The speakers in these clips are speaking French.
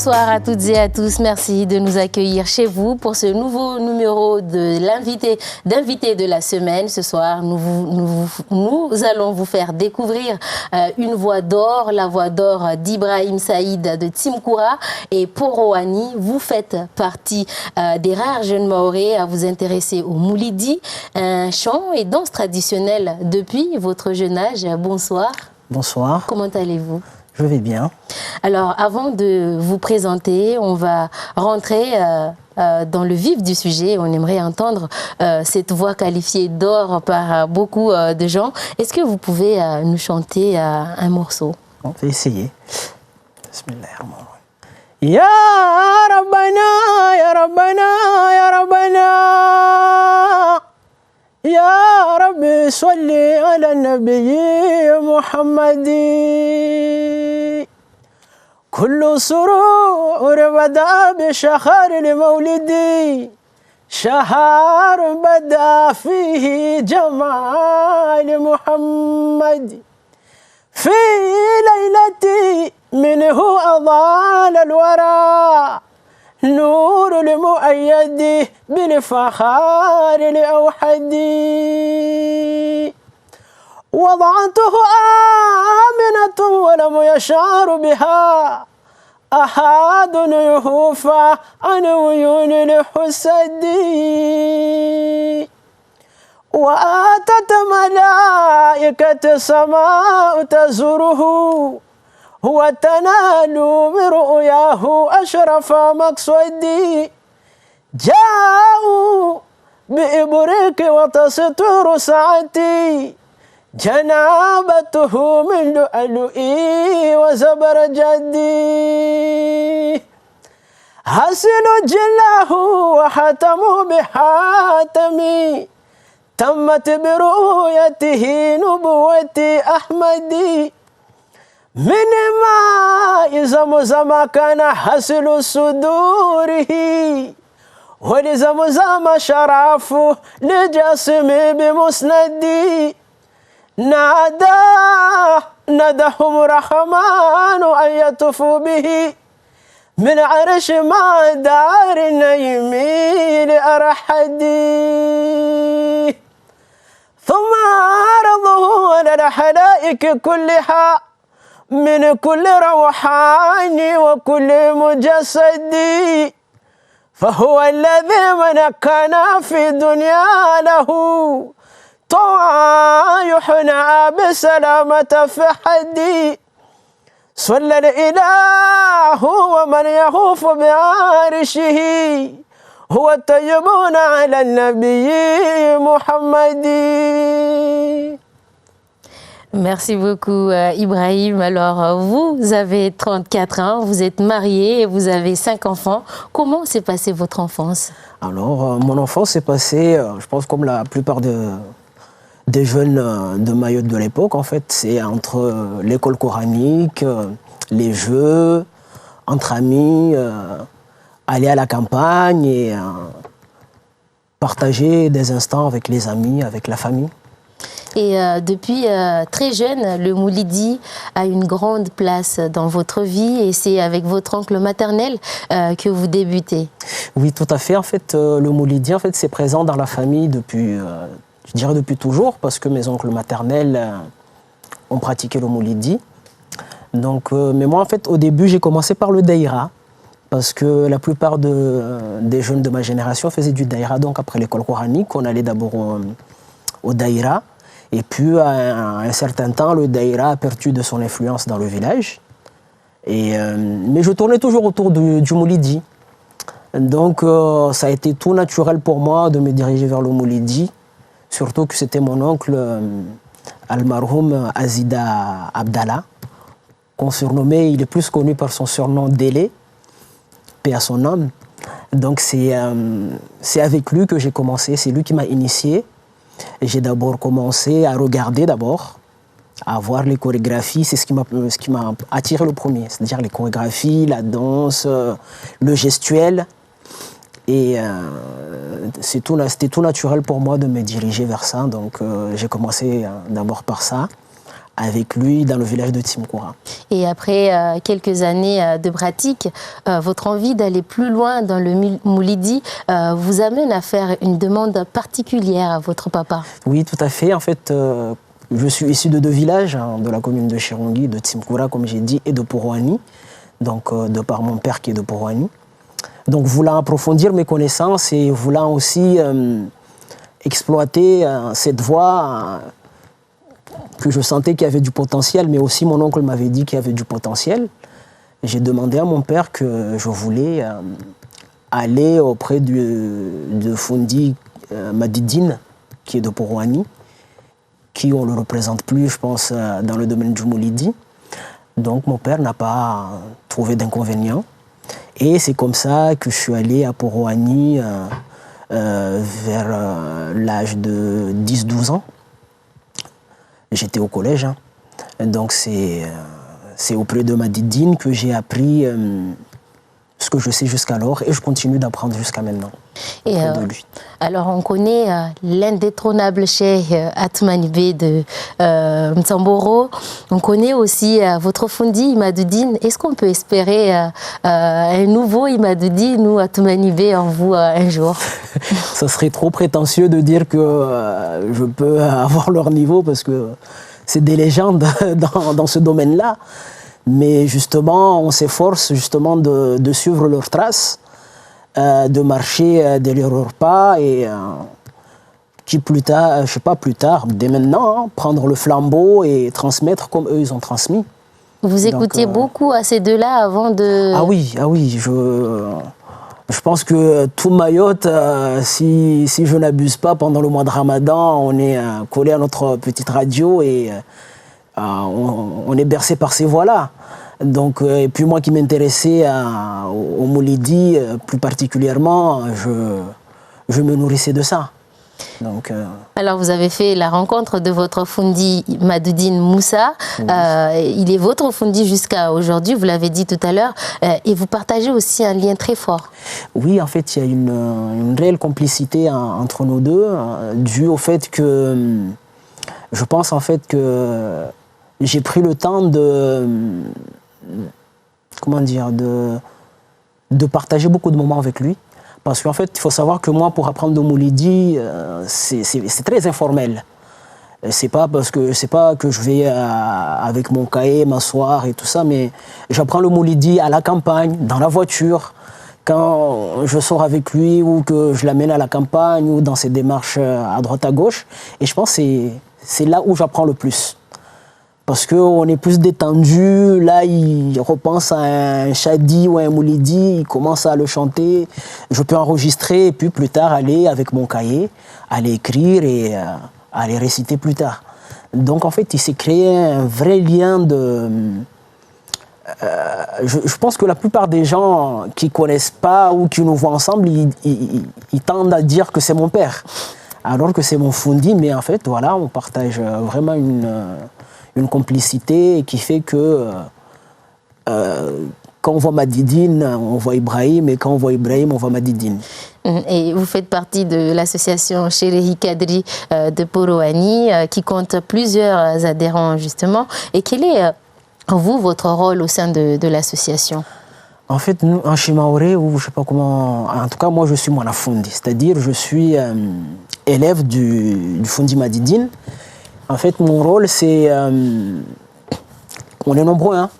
Bonsoir à toutes et à tous. Merci de nous accueillir chez vous pour ce nouveau numéro de l'invité de la semaine. Ce soir, nous allons vous faire découvrir une voix d'or, la voix d'or d'Ibrahim Saïd de Timkoura. Et pour Rohani, vous faites partie des rares jeunes Mahorais à vous intéresser au Moulidi, un chant et danse traditionnelle depuis votre jeune âge. Bonsoir. Bonsoir. Comment allez-vous? Je vais bien. Alors, avant de vous présenter, on va rentrer dans le vif du sujet. On aimerait entendre cette voix qualifiée d'or par beaucoup de gens. Est-ce que vous pouvez nous chanter un morceau? On va essayer. Bismillahirrahmanirrahim. Ya Rabbana, Ya Rabbana, Ya Rabbana. Ya Rabbi, salli ala nabiyyi Muhammadi. كل سرور بدا بشهر لمولدي شهر بدا فيه جمال محمد في ليلتي منه أضال الورى نور المؤيد بالفخار لأوحدي وضعته آمنة ولم يشعر بها أحد يهوفى عن عيون الحسد وآتت ملائكة السماء تزوره وتنال برؤياه أشرف مقصدي جاءوا بإبريق وتستر ساعتي جنابته من لؤلؤي وزبرجدي حسن جله وحتموا بحاتمي تمت برؤيته نبوة أحمدي من ماء زمزم كان حسن صدوره ولزمزم شرف لجسم بمسندي نادهم الرحمن أن يطوفوا به من عرش مع دار النعيم لأرحدي ثم عرضه على الحلائق كلها من كل روحاني وكل مجسد فهو الذي من كان في دنيا له طوعا يحنى بسلامة في حدي صلى الإله ومن يخوف بعرشه هو الطيبون على النبي محمد. Merci beaucoup Ibrahim. Alors vous avez 34 ans, vous êtes marié et vous avez 5 enfants. Comment s'est passée votre enfance? Alors mon enfance s'est passée, je pense comme la plupart des jeunes de Mayotte de l'époque, en fait, c'est entre l'école coranique, les jeux, entre amis, aller à la campagne et partager des instants avec les amis, avec la famille. Et depuis très jeune, le Moulidi a une grande place dans votre vie et c'est avec votre oncle maternel que vous débutez. Oui, tout à fait. En fait, le Moulidi, en fait, c'est présent dans la famille depuis, je dirais depuis toujours, parce que mes oncles maternels ont pratiqué le Moulidi. Donc, mais moi, en fait, au début, j'ai commencé par le Daïra, parce que la plupart des jeunes de ma génération faisaient du Daïra. Donc, après l'école coranique, on allait d'abord au Daïra. Et puis, à un certain temps, le Daïra a perdu de son influence dans le village. Mais je tournais toujours autour du Moulidi. Donc, ça a été tout naturel pour moi de me diriger vers le Moulidi. Surtout que c'était mon oncle, Al-Marhoum Azida Abdallah, qu'on surnommait, il est plus connu par son surnom Délé, paix à son âme. Donc, c'est avec lui que j'ai commencé, c'est lui qui m'a initié. Et j'ai d'abord commencé à regarder d'abord, à voir les chorégraphies. C'est ce qui m'a attiré le premier, c'est-à-dire les chorégraphies, la danse, le gestuel. Et c'était tout naturel pour moi de me diriger vers ça. Donc j'ai commencé d'abord par ça. avec lui dans le village de Tsimkoura. Et après quelques années de pratique, votre envie d'aller plus loin dans le Moulidi vous amène à faire une demande particulière à votre papa. Oui, tout à fait. En fait, je suis issu de deux villages, hein, de la commune de Chirungi, de Tsimkoura, comme j'ai dit, et de Porouani, donc de par mon père qui est de Porouani. Donc, voulant approfondir mes connaissances et voulant aussi exploiter cette voie que je sentais qu'il y avait du potentiel, mais aussi mon oncle m'avait dit qu'il y avait du potentiel. J'ai demandé à mon père que je voulais aller auprès de Fundi Madidine, qui est de Porouani, qui on ne le représente plus, je pense, dans le domaine du Moulidi. Donc mon père n'a pas trouvé d'inconvénient. Et c'est comme ça que je suis allé à Porouani vers l'âge de 10-12 ans. J'étais au collège, hein. Donc c'est auprès de Madidine que j'ai appris ce que je sais jusqu'alors et je continue d'apprendre jusqu'à maintenant. Et de lui. Alors on connaît l'indétrônable cheikh Atoumani de Mtsamboro. On connaît aussi votre Fundi Imadou-Dine. Est-ce qu'on peut espérer un nouveau Imadou-Dine ou Atoumani en vous un jour? Ça serait trop prétentieux de dire que je peux avoir leur niveau parce que c'est des légendes dans ce domaine-là. Mais justement, on s'efforce justement de suivre leurs traces, de marcher derrière leurs pas et qui plus tard, je sais pas plus tard, dès maintenant, hein, prendre le flambeau et transmettre comme eux ils ont transmis. Vous écoutiez beaucoup à ces deux-là avant de... Ah oui, je pense que tout Mayotte, si je n'abuse pas, pendant le mois de Ramadan, on est collé à notre petite radio et on est bercé par ces voix-là. Donc, et puis moi qui m'intéressais au Moulidi, plus particulièrement, je me nourrissais de ça. Donc, Alors vous avez fait la rencontre de votre Fundi Madou-Dine Moussa. Oui. Il est votre Fundi jusqu'à aujourd'hui, vous l'avez dit tout à l'heure, et vous partagez aussi un lien très fort. Oui, en fait, il y a une réelle complicité entre nous deux, dû au fait que je pense en fait que j'ai pris le temps de partager beaucoup de moments avec lui. Parce qu'en fait, il faut savoir que moi, pour apprendre le Moulidi, c'est très informel. C'est pas que je vais avec mon cahier m'asseoir et tout ça, mais j'apprends le Moulidi à la campagne, dans la voiture, quand je sors avec lui ou que je l'amène à la campagne ou dans ses démarches à droite à gauche. Et je pense que c'est là où j'apprends le plus. Parce qu'on est plus détendu, là il repense à un chadi ou à un moulidi, il commence à le chanter, je peux enregistrer et puis plus tard aller avec mon cahier, aller écrire et aller réciter plus tard. Donc en fait il s'est créé un vrai lien de... je pense que la plupart des gens qui ne connaissent pas ou qui nous voient ensemble, ils tendent à dire que c'est mon père, alors que c'est mon Fundi, mais en fait voilà, on partage vraiment une complicité qui fait que quand on voit Madidine, on voit Ibrahim, et quand on voit Ibrahim, on voit Madidine. Et vous faites partie de l'association Cherehi Kadri de Porouani, qui compte plusieurs adhérents justement. Et quel est, vous, votre rôle au sein de l'association? En fait, nous, en Chimaoré, ou je sais pas comment... En tout cas, moi, je suis Mwana Fundi, c'est-à-dire je suis élève du Fundi Madidine. En fait, mon rôle, c'est... on est nombreux, hein.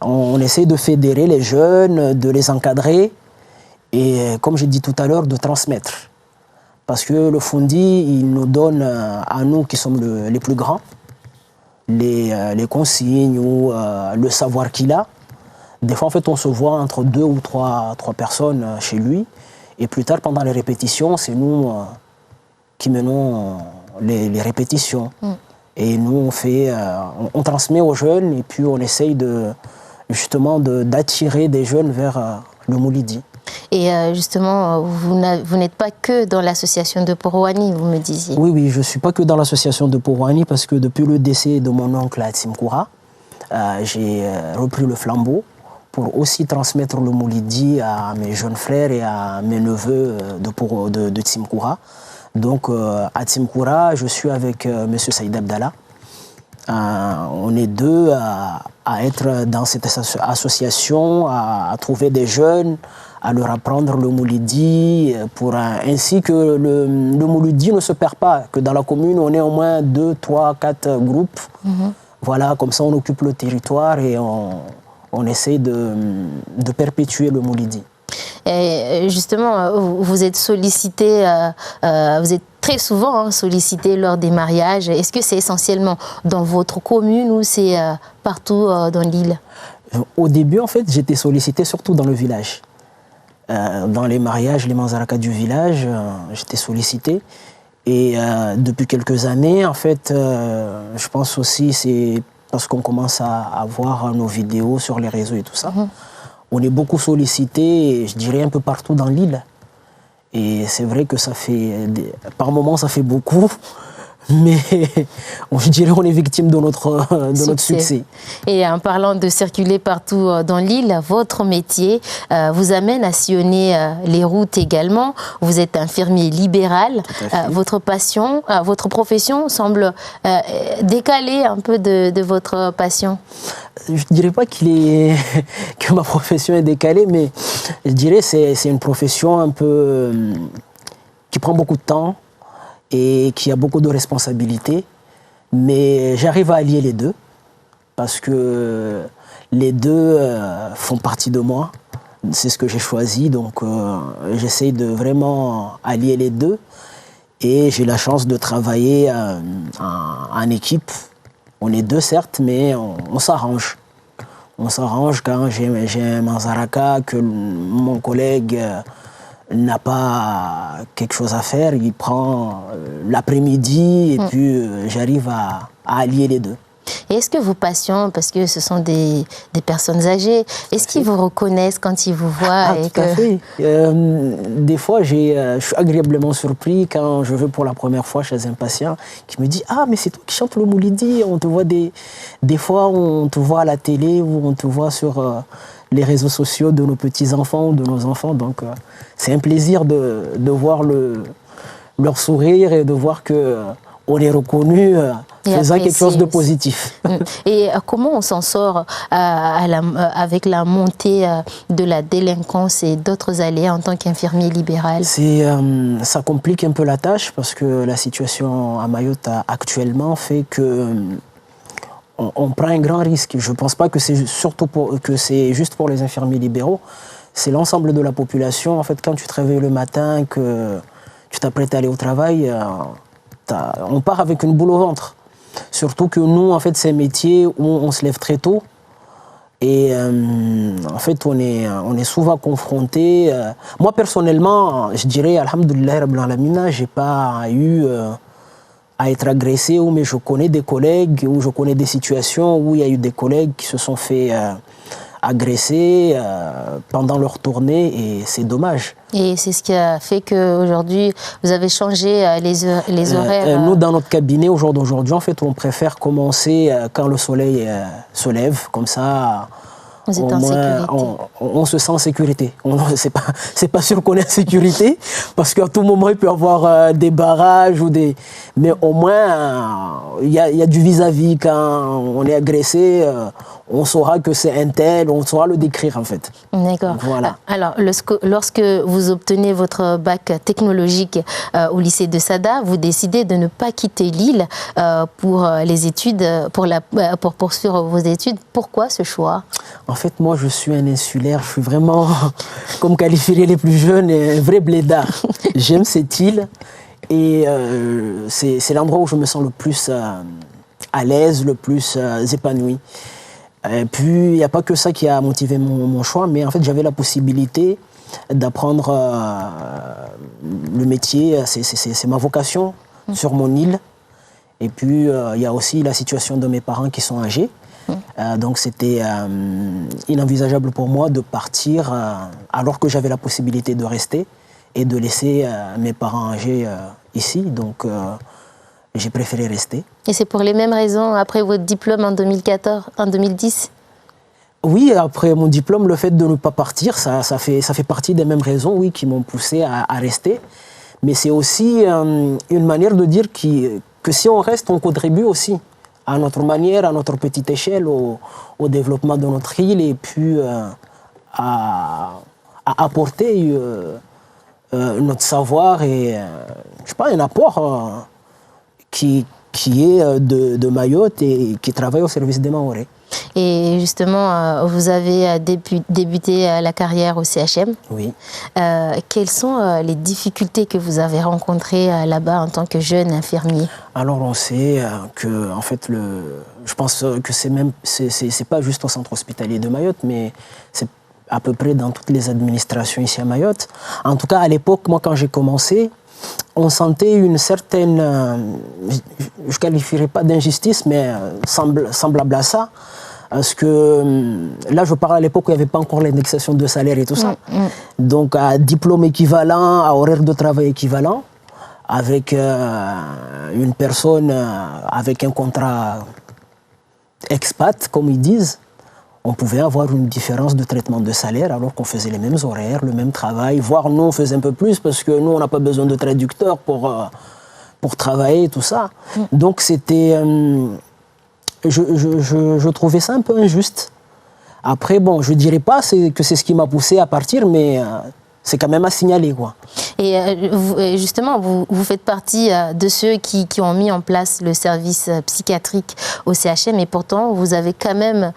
On essaie de fédérer les jeunes, de les encadrer et, comme j'ai dit tout à l'heure, de transmettre. Parce que le Fundi, il nous donne à nous qui sommes les plus grands les consignes ou le savoir qu'il a. Des fois, en fait, on se voit entre 2 ou 3 personnes chez lui. Et plus tard, pendant les répétitions, c'est nous qui menons les répétitions. Et nous, on transmet aux jeunes et puis on essaye justement d'attirer des jeunes vers le Moulidi. Et justement, vous n'êtes pas que dans l'association de Porouani, vous me disiez. Oui, je ne suis pas que dans l'association de Porouani parce que depuis le décès de mon oncle à Tsimkoura, j'ai repris le flambeau pour aussi transmettre le Moulidi à mes jeunes frères et à mes neveux de Tsimkoura. Donc à Tsimkoura, je suis avec M. Saïd Abdallah, On est deux à être dans cette association, à trouver des jeunes, à leur apprendre le moulidi, ainsi que le moulidi ne se perd pas, que dans la commune, on est au moins 2, 3, 4 groupes. Voilà, comme ça on occupe le territoire et on essaie de perpétuer le moulidi. Et justement, vous êtes sollicité, vous êtes très souvent sollicité lors des mariages. Est-ce que c'est essentiellement dans votre commune ou c'est partout dans l'île? Au début, en fait, j'étais sollicité surtout dans le village. Dans les mariages, les manzarakas du village, j'étais sollicité. Et depuis quelques années, en fait, je pense aussi c'est parce qu'on commence à voir nos vidéos sur les réseaux et tout ça. On est beaucoup sollicité, je dirais un peu partout dans l'île. Et c'est vrai que ça fait, par moments, ça fait beaucoup. Mais je dirais qu'on est victime de notre succès. Et en parlant de circuler partout dans l'île, votre métier vous amène à sillonner les routes également. Vous êtes infirmier libéral. Votre profession semble décalée un peu de votre passion. Je ne dirais pas que ma profession est décalée, mais je dirais que c'est une profession un peu qui prend beaucoup de temps et qui a beaucoup de responsabilités, mais j'arrive à allier les deux, parce que les deux font partie de moi, c'est ce que j'ai choisi, donc j'essaie de vraiment allier les deux, et j'ai la chance de travailler en équipe. On est deux certes, mais on s'arrange. On s'arrange quand j'ai un manzaraka que mon collègue n'a pas quelque chose à faire, il prend l'après-midi et puis j'arrive à allier les deux. Et est-ce que vos patients, parce que ce sont des personnes âgées, est-ce qu'ils vous reconnaissent quand ils vous voient Tout à fait. Des fois, je suis agréablement surpris quand je vais pour la première fois chez un patient qui me dit « Ah, mais c'est toi qui chantes le moulidi, on te voit des fois, on te voit à la télé ou on te voit sur les réseaux sociaux de nos petits-enfants ou de nos enfants. » Donc, c'est un plaisir de voir leur sourire et de voir qu'on est reconnu faisant quelque chose de positif. Et comment on s'en sort avec la montée de la délinquance et d'autres aléas en tant qu'infirmier libéral? Ça complique un peu la tâche parce que la situation à Mayotte actuellement fait que on prend un grand risque. Je ne pense pas que c'est juste pour les infirmiers libéraux. C'est l'ensemble de la population. En fait, quand tu te réveilles le matin, que tu t'apprêtes à aller au travail, on part avec une boule au ventre. Surtout que nous, en fait, c'est un métier où on se lève très tôt. Et en fait, on est souvent confronté. Moi, personnellement, je dirais, alhamdoulilah, rabbil alamina, je n'ai pas eu à être agressé, mais je connais des collègues, ou je connais des situations où il y a eu des collègues qui se sont fait agresser pendant leur tournée, et c'est dommage. Et c'est ce qui a fait qu'aujourd'hui, vous avez changé les horaires Nous, dans notre cabinet, au jour d'aujourd'hui, en fait, on préfère commencer quand le soleil se lève, comme ça... Vous êtes en sécurité. On se sent en sécurité. C'est pas sûr qu'on est en sécurité, parce qu'à tout moment, il peut y avoir des barrages ou des... Mais au moins, il y a du vis-à-vis. Quand on est agressé, on saura que c'est un tel, on saura le décrire, en fait. D'accord. Voilà. Alors, lorsque vous obtenez votre bac technologique au lycée de Sada, vous décidez de ne pas quitter l'île pour les études, pour poursuivre vos études. Pourquoi ce choix? En fait, moi, je suis un insulaire. Je suis vraiment, comme qualifieraient les plus jeunes, un vrai blédard. J'aime cette île et c'est l'endroit où je me sens le plus à l'aise, le plus épanoui. Et puis, il n'y a pas que ça qui a motivé mon choix, mais en fait, j'avais la possibilité d'apprendre le métier. C'est ma vocation sur mon île. Et puis, il y a aussi la situation de mes parents qui sont âgés. Donc c'était inenvisageable pour moi de partir alors que j'avais la possibilité de rester et de laisser mes parents âgés ici. Donc j'ai préféré rester. Et c'est pour les mêmes raisons après votre diplôme en 2010? Oui, après mon diplôme, le fait de ne pas partir, ça fait partie des mêmes raisons, oui, qui m'ont poussé à rester. Mais c'est aussi une manière de dire que si on reste, on contribue aussi à notre manière, à notre petite échelle, au développement de notre île et puis à apporter notre savoir et, je sais pas, un apport qui est de Mayotte et qui travaille au service des Mahorais. Et justement, vous avez débuté la carrière au CHM. Oui. Quelles sont les difficultés que vous avez rencontrées là-bas en tant que jeune infirmier? Alors on sait que, en fait, je pense que c'est pas juste au centre hospitalier de Mayotte, mais c'est à peu près dans toutes les administrations ici à Mayotte. En tout cas, à l'époque, moi, quand j'ai commencé, on sentait une certaine, je ne qualifierais pas d'injustice, mais semblable à ça. Parce que là, je parle à l'époque où il n'y avait pas encore l'indexation de salaire et tout ça. Donc, à diplôme équivalent, à horaire de travail équivalent, avec une personne avec un contrat expat, comme ils disent, on pouvait avoir une différence de traitement de salaire alors qu'on faisait les mêmes horaires, le même travail, voire nous on faisait un peu plus parce que nous on n'a pas besoin de traducteurs pour travailler tout ça. Donc c'était, je trouvais ça un peu injuste. Après bon, je dirais pas que c'est ce qui m'a poussé à partir, mais c'est quand même à signaler, quoi. Et justement, vous faites partie de ceux qui ont mis en place le service psychiatrique au CHM, et pourtant, vous avez quand même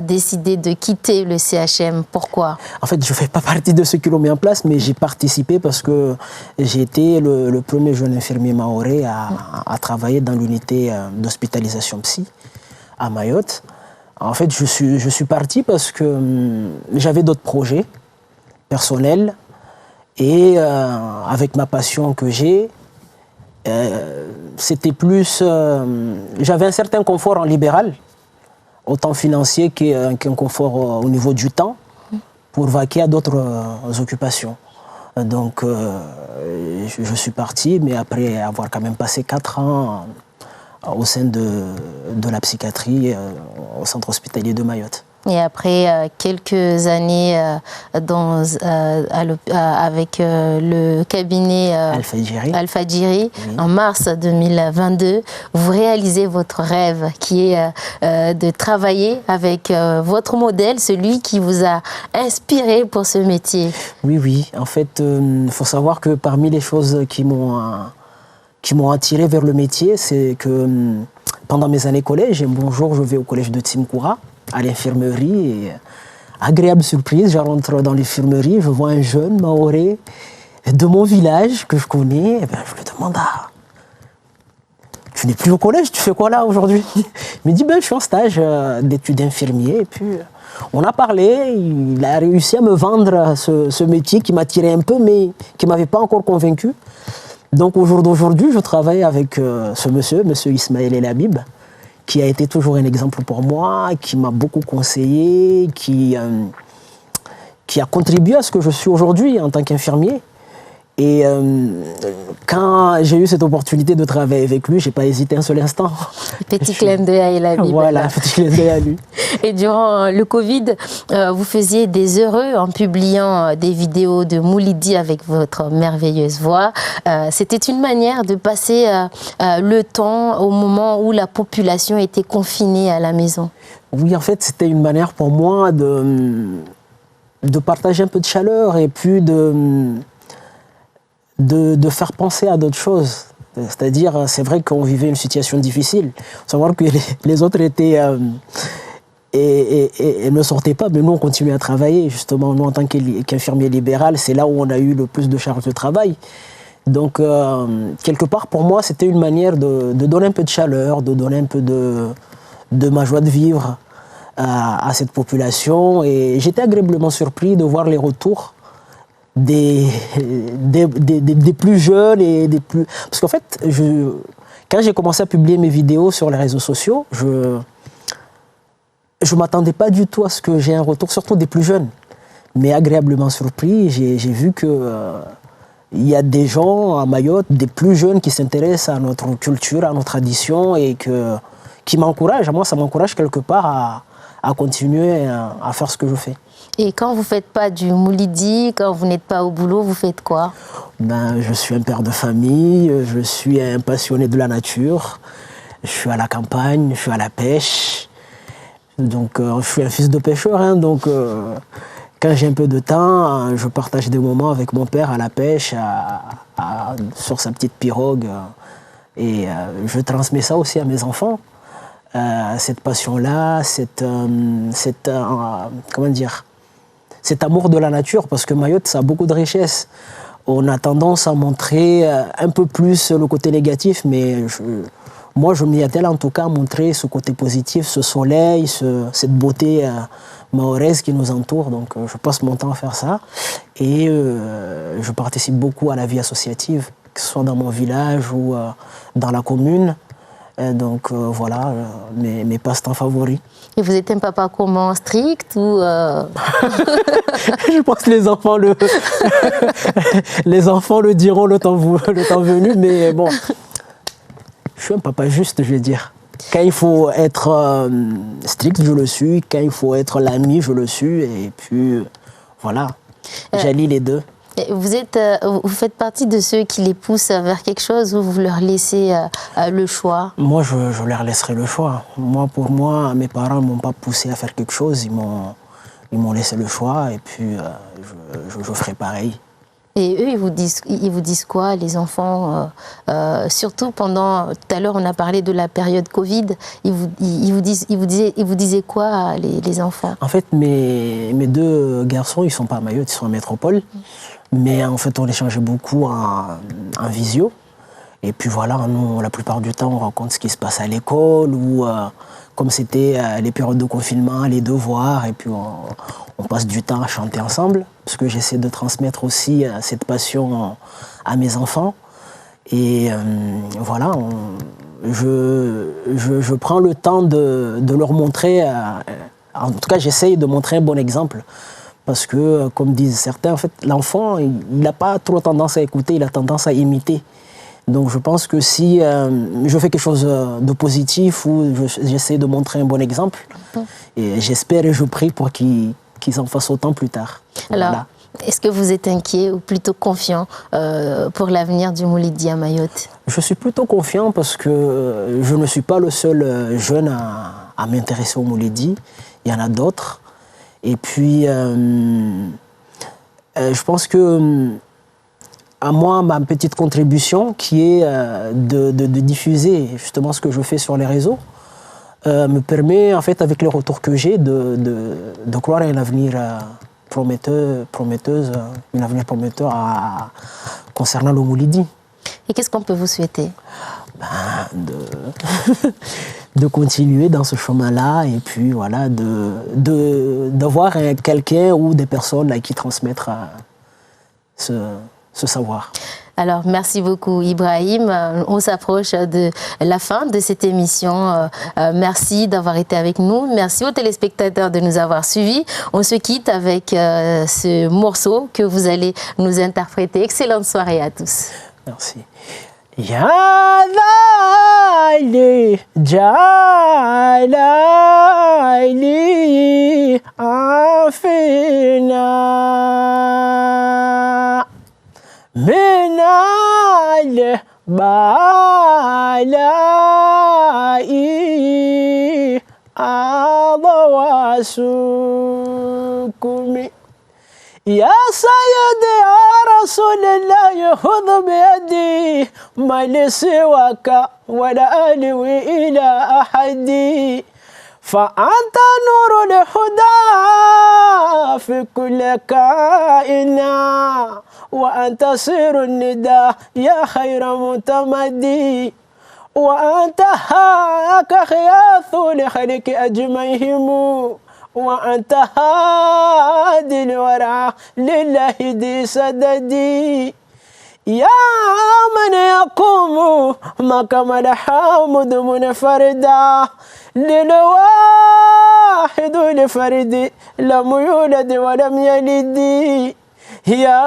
décidé de quitter le CHM. Pourquoi? En fait, je ne fais pas partie de ceux qui l'ont mis en place, mais j'ai participé parce que j'ai été le premier jeune infirmier mahorais à travailler dans l'unité d'hospitalisation psy à Mayotte. En fait, je suis parti parce que j'avais d'autres projets personnels. Et avec ma passion que j'ai, c'était plus... j'avais un certain confort en libéral, autant financier qu'un confort au niveau du temps, pour vaquer à d'autres occupations. Donc je suis parti, mais après avoir quand même passé 4 ans au sein de la psychiatrie au centre hospitalier de Mayotte. Et après quelques années avec le cabinet Al-Fadjiri, oui. En mars 2022, vous réalisez votre rêve qui est de travailler avec votre modèle, celui qui vous a inspiré pour ce métier. Oui. En fait, il faut savoir que parmi les choses qui m'ont attiré vers le métier, c'est que pendant mes années collège, un bon jour, je vais au collège de Timkoura, à l'infirmerie, et agréable surprise, je rentre dans l'infirmerie, je vois un jeune mahorais de mon village que je connais, et je lui demande tu n'es plus au collège, tu fais quoi là aujourd'hui? Il me dit je suis en stage d'études infirmier, et puis on a parlé, il a réussi à me vendre ce métier qui m'attirait un peu, mais qui ne m'avait pas encore convaincu. Donc au jour d'aujourd'hui, je travaille avec ce monsieur Ismaël El Habib, qui a été toujours un exemple pour moi, qui m'a beaucoup conseillé, qui a contribué à ce que je suis aujourd'hui en tant qu'infirmier. Et quand j'ai eu cette opportunité de travailler avec lui, je n'ai pas hésité un seul instant. Petit clin d'œil à El Habib. Voilà, petit clin d'œil à lui. Et durant le Covid, vous faisiez des heureux en publiant des vidéos de Moulidi avec votre merveilleuse voix. C'était une manière de passer le temps au moment où la population était confinée à la maison. Oui, en fait, c'était une manière pour moi de partager un peu de chaleur et puis de faire penser à d'autres choses. C'est-à-dire, c'est vrai qu'on vivait une situation difficile. Il faut savoir que les autres étaient... et ne sortaient pas, mais nous, on continuait à travailler. Justement, nous, en tant qu'infirmier libéral, c'est là où on a eu le plus de charge de travail. Donc, quelque part, pour moi, c'était une manière de donner un peu de chaleur, de donner un peu de ma joie de vivre à cette population. Et j'étais agréablement surpris de voir les retours des plus jeunes et des plus... Parce qu'en fait, quand j'ai commencé à publier mes vidéos sur les réseaux sociaux, je ne m'attendais pas du tout à ce que j'ai un retour, surtout des plus jeunes. Mais agréablement surpris, j'ai vu que il y a des gens à Mayotte, des plus jeunes qui s'intéressent à notre culture, à nos traditions et qui m'encouragent. Moi, ça m'encourage quelque part à continuer à faire ce que je fais. Et quand vous ne faites pas du Moulidi, quand vous n'êtes pas au boulot, vous faites quoi? Je suis un père de famille, je suis un passionné de la nature. Je suis à la campagne, je suis à la pêche. Donc, je suis un fils de pêcheur. Hein, donc, quand j'ai un peu de temps, je partage des moments avec mon père à la pêche, sur sa petite pirogue. Et je transmets ça aussi à mes enfants. Cette passion-là, comment dire, cet amour de la nature, parce que Mayotte, ça a beaucoup de richesses. On a tendance à montrer un peu plus le côté négatif, mais moi, je m'y attelle en tout cas à montrer ce côté positif, ce soleil, cette beauté mahoraise qui nous entoure. Donc, je passe mon temps à faire ça. Et je participe beaucoup à la vie associative, que ce soit dans mon village ou dans la commune. Donc voilà, mes passe-temps favoris. Et vous êtes un papa comment, strict ou Je pense que les enfants le diront le temps venu, mais bon, je suis un papa juste, je vais dire. Quand il faut être strict, je le suis. Quand il faut être l'ami, je le suis. Et puis voilà, j'allie les deux. Vous faites partie de ceux qui les poussent vers quelque chose ou vous leur laissez le choix? Moi, je leur laisserai le choix. Pour moi, mes parents ne m'ont pas poussé à faire quelque chose. Ils m'ont laissé le choix et puis je ferai pareil. Et eux, ils vous disent quoi, les enfants surtout pendant, tout à l'heure, on a parlé de la période Covid. Ils vous disaient quoi, les enfants? En fait, mes deux garçons, ils ne sont pas à Mayotte, ils sont à Métropole. Mais en fait, on échangeait beaucoup en visio. Et puis voilà, nous, la plupart du temps, on raconte ce qui se passe à l'école ou comme c'était les périodes de confinement, les devoirs. Et puis on passe du temps à chanter ensemble. Parce que j'essaie de transmettre aussi cette passion à mes enfants. Et voilà, je prends le temps de leur montrer, en tout cas, j'essaye de montrer un bon exemple. Parce que, comme disent certains, en fait, l'enfant, il n'a pas trop tendance à écouter, il a tendance à imiter. Donc je pense que si je fais quelque chose de positif ou j'essaie de montrer un bon exemple, et j'espère et je prie pour qu'ils en fassent autant plus tard. Alors, voilà. Est-ce que vous êtes inquiet ou plutôt confiant pour l'avenir du Moulidi à Mayotte? Je suis plutôt confiant parce que je ne suis pas le seul jeune à m'intéresser au Moulidi. Il y en a d'autres. Et puis, je pense que à moi, ma petite contribution qui est de diffuser justement ce que je fais sur les réseaux me permet, en fait, avec les retours que j'ai, de croire à un avenir prometteur concernant le Moulidi. Et qu'est-ce qu'on peut vous souhaiter? De continuer dans ce chemin-là et puis voilà, d'avoir quelqu'un ou des personnes à qui transmettre ce savoir. Alors, merci beaucoup Ibrahim. On s'approche de la fin de cette émission. Merci d'avoir été avec nous. Merci aux téléspectateurs de nous avoir suivis. On se quitte avec ce morceau que vous allez nous interpréter. Excellente soirée à tous. Merci. Ya Laili, Ya Laili, Afina, Minal Balai, Adawasukumi. يا سيدي يا رسول الله خذ بيدي ما لي سواك ولا ألوي إلى أحد فأنت نور الهدى في كل كائنا وأنت سر الندى يا خير متمدي وأنت هاك خياث لخلق أجمعهم وأنت هادي الورى لله دي سددي يا من يقوم مقام الحمد منفردا للواحد لفرد لم يولد ولم يلد يا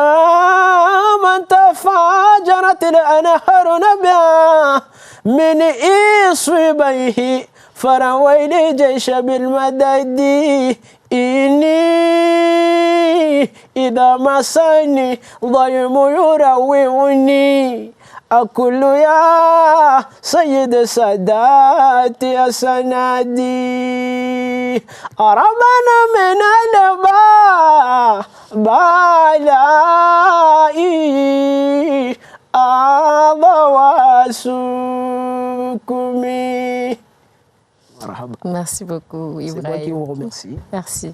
من تفاجرت الأنهار نبيا من إصبعه فرويل جيش بالمدد إني إذا مسني ضيم يروعني أقول يا سيد سادات يا سنادي ربنا من بالائي أضواسكمي. Merci beaucoup, Ibrahim. C'est moi qui vous remercie. Merci.